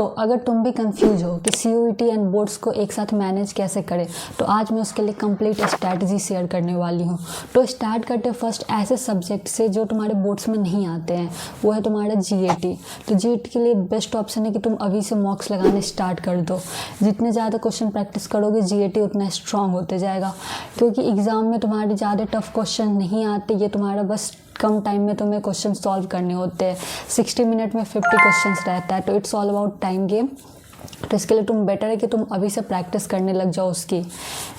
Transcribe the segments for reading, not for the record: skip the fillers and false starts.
अगर तुम भी कंफ्यूज हो कि CUET एंड बोर्ड्स को एक साथ मैनेज कैसे करें, तो आज मैं उसके लिए कंप्लीट स्ट्रैटेजी शेयर करने वाली हूँ। तो स्टार्ट करते फर्स्ट ऐसे सब्जेक्ट से जो तुम्हारे बोर्ड्स में नहीं आते हैं, वो है तुम्हारा GAT। तो GAT के लिए बेस्ट ऑप्शन है कि तुम अभी से मॉक्स लगाने स्टार्ट कर दो। जितने ज़्यादा क्वेश्चन प्रैक्टिस करोगे GAT उतना स्ट्रांग होते जाएगा, क्योंकि एग्ज़ाम में तुम्हारे ज़्यादा टफ क्वेश्चन नहीं आते। ये तुम्हारा बस कम टाइम में तुम्हें क्वेश्चन सॉल्व करने होते हैं। 60 मिनट में 50 क्वेश्चंस रहता है, तो it's all about time game. तो इसके लिए तुम बेटर है कि तुम अभी से प्रैक्टिस करने लग जाओ उसकी।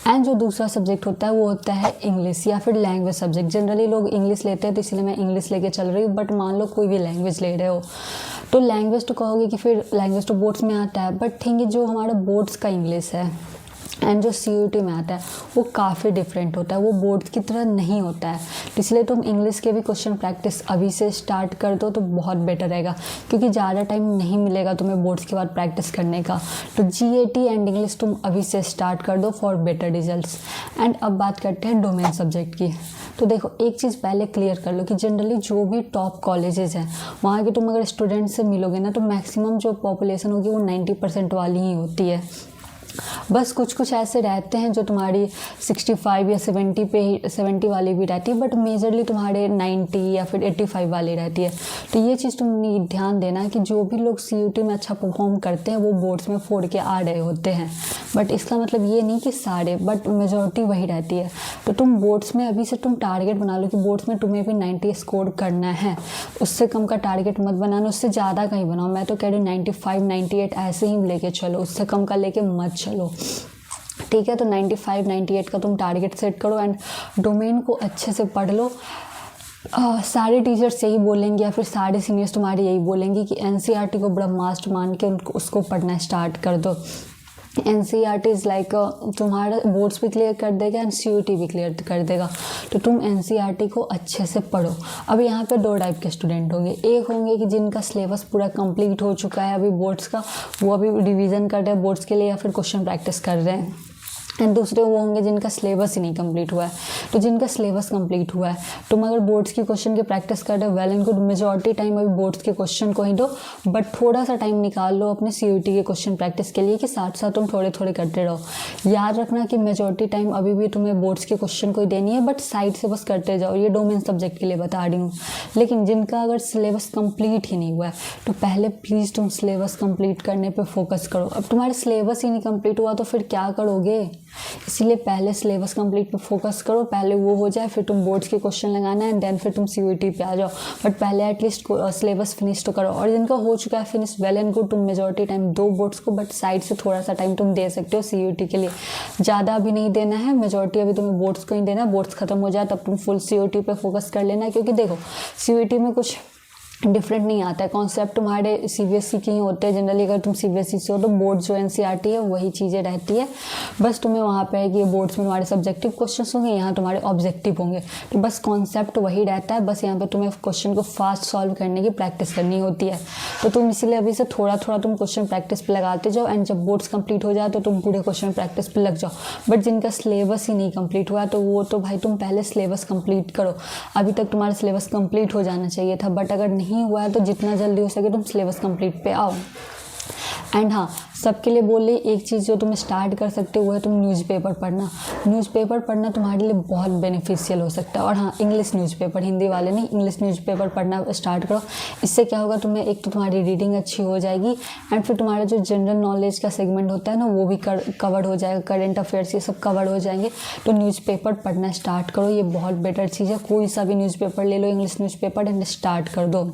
एंड जो दूसरा सब्जेक्ट होता है वो होता है इंग्लिश या फिर लैंग्वेज सब्जेक्ट। जनरली लोग इंग्लिश लेते हैं, तो इसलिए मैं इंग्लिश लेके चल रही हूँ। बट मान लो कोई भी लैंग्वेज ले रहे हो, तो लैंग्वेज तो कहोगे कि फिर लैंग्वेज तो बोर्ड्स में आता है, बट थिंक जो हमारा बोर्ड्स का इंग्लिश है एंड जो CUET में आता है वो काफ़ी डिफरेंट होता है, वो बोर्ड्स की तरह नहीं होता है। तो इसलिए तुम इंग्लिश के भी क्वेश्चन प्रैक्टिस अभी से स्टार्ट कर दो तो बहुत बेटर रहेगा, क्योंकि ज़्यादा टाइम नहीं मिलेगा तुम्हें बोर्ड्स के बाद प्रैक्टिस करने का। तो GAT एंड इंग्लिश तुम अभी से स्टार्ट कर दो फॉर बेटर रिजल्ट्स। एंड अब बात करते हैं डोमेन सब्जेक्ट की। तो देखो, एक चीज़ पहले क्लियर कर लो कि जनरली जो भी टॉप कॉलेजेस हैं, वहाँ के तुम अगर स्टूडेंट से मिलोगे ना, तो मैक्सिमम जो पॉपुलेशन होगी वो 90% वाली ही होती है। बस कुछ कुछ ऐसे रहते हैं जो तुम्हारी 65 या 70 वाली भी रहती है, बट मेजरली तुम्हारे 90 या फिर 85 वाली रहती है। तो ये चीज़ तुम ध्यान देना कि जो भी लोग CUET में अच्छा परफॉर्म करते हैं वो बोर्ड्स में 4 के आ रहे होते हैं। बट इसका मतलब ये नहीं कि सारे, बट मेजॉरिटी वही रहती है। तो तुम बोर्ड्स में अभी से तुम टारगेट बना लो कि बोर्ड्स में तुम्हें भी 90 स्कोर करना है। उससे कम का टारगेट मत बनाना, उससे ज़्यादा का ही बनाओ। मैं तो कह रही हूँ 95 98 ऐसे ही लेके चलो, उससे कम का लेके मत चलो, ठीक है। तो 95 98 का तुम टारगेट सेट करो एंड डोमेन को अच्छे से पढ़ लो। सारे टीचर्स यही बोलेंगे या फिर सारे सीनियर्स तुम्हारे यही बोलेंगे कि NCERT को ब्रह्मास्त्र मान के उसको पढ़ना स्टार्ट कर दो। NCERT इज़ लाइक तुम्हारा बोर्ड्स भी क्लियर कर देगा एंड CUET भी क्लियर कर देगा। तो तुम NCERT को अच्छे से पढ़ो। अब यहाँ पे 2 टाइप के स्टूडेंट होंगे। एक होंगे कि जिनका सिलेबस पूरा कंप्लीट हो चुका है अभी बोर्ड्स का, वो अभी रिवीजन कर रहे हैं बोर्ड्स के लिए या फिर क्वेश्चन प्रैक्टिस कर रहे हैं। एंड दूसरे वो होंगे जिनका सिलेबस ही नहीं कंप्लीट हुआ है। तो जिनका सिलेबस कंप्लीट हुआ है, तुम अगर बोर्ड्स की क्वेश्चन की प्रैक्टिस कर रहे हो, well and good. Majority time अभी बोर्ड्स के क्वेश्चन को ही दो, बट थोड़ा सा टाइम निकाल लो अपने CUET के क्वेश्चन प्रैक्टिस के लिए, कि साथ साथ तुम थोड़े थोड़े करते रहो। याद रखना कि मेजॉरिटी टाइम अभी भी तुम्हें बोर्ड्स के क्वेश्चन को ही देनी है, बट साइड से बस करते जाओ। ये डोमेन सब्जेक्ट के लिए बता रही हूँ। लेकिन जिनका अगर सिलेबस कंप्लीट ही नहीं हुआ है, तो पहले प्लीज़ तुम सिलेबस कंप्लीट करने पे फोकस करो। अब तुम्हारा सिलेबस ही नहीं कंप्लीट हुआ तो फिर क्या करोगे? इसीलिए पहले सिलेबस कंप्लीट पे फोकस करो, पहले वो हो जाए, फिर तुम बोर्ड्स के क्वेश्चन लगाना है एंड देन फिर तुम CUET पे आ जाओ। बट पहले एटलीस्ट सिलेबस फिनिश तो करो। और जिनका हो चुका है फिनिश, वेल एंड गुड। तुम मेजॉरिटी टाइम दो बोर्ड्स को, बट साइड से थोड़ा सा टाइम तुम दे सकते हो CUET के लिए। ज़्यादा अभी नहीं देना है, मेजॉरिटी अभी तुम्हें बोर्ड्स को ही देना है। बोर्ड्स खत्म हो जाए तब तुम फुल CUET पे फोकस कर लेना, क्योंकि देखो CUET में कुछ डिफरेंट नहीं आता है। कॉन्सेप्ट तुम्हारे CBSE के ही होते हैं जनरली। अगर तुम CBSE से हो तो बोर्ड जो NCERT है वही चीज़ें रहती है। बस तुम्हें वहाँ पे है कि बोर्ड्स में तुम्हारे सब्जेक्टिव क्वेश्चंस होंगे, यहाँ तुम्हारे ऑब्जेक्टिव होंगे। तो बस कॉन्सेप्ट वही रहता है, बस यहाँ पे तुम्हें क्वेश्चन को फास्ट सॉल्व करने की प्रैक्टिस करनी होती है। तो तुम इसीलिए अभी से थोड़ा थोड़ा तुम क्वेश्चन प्रैक्टिस पे लगाते जाओ, एंड जब बोर्ड्स कंप्लीट हो जाए तो तुम पूरे क्वेश्चन प्रैक्टिस पे लग जाओ। बट जिनका सिलेबस ही नहीं कंप्लीट हुआ तो वो तो भाई तुम पहले सिलेबस कंप्लीट करो। अभी तक तुम्हारा सिलेबस कंप्लीट हो जाना चाहिए था, बट अगर नहीं हुआ है तो जितना जल्दी हो सके तुम सिलेबस कंप्लीट पे आओ। एंड हाँ, सबके लिए बोल रही एक चीज़ जो तुम स्टार्ट कर सकते हो वो है तुम न्यूज़पेपर पढ़ना। न्यूज़पेपर पढ़ना तुम्हारे लिए बहुत बेनिफिशियल हो सकता है। और हाँ, इंग्लिश न्यूज़पेपर, हिंदी वाले नहीं, इंग्लिश न्यूज़पेपर पढ़ना स्टार्ट करो। इससे क्या होगा, तुम्हें एक तो तुम्हारी रीडिंग अच्छी हो जाएगी एंड फिर तुम्हारा जो जनरल नॉलेज का सेगमेंट होता है ना, वो भी कवर हो जाएगा। करेंट अफेयर्स ये सब कवर हो जाएंगे। तो न्यूज़पेपर पढ़ना स्टार्ट करो, ये बहुत बेटर चीज़ है। कोई सा भी न्यूज़पेपर ले लो, इंग्लिश न्यूज़पेपर, एंड स्टार्ट कर दो।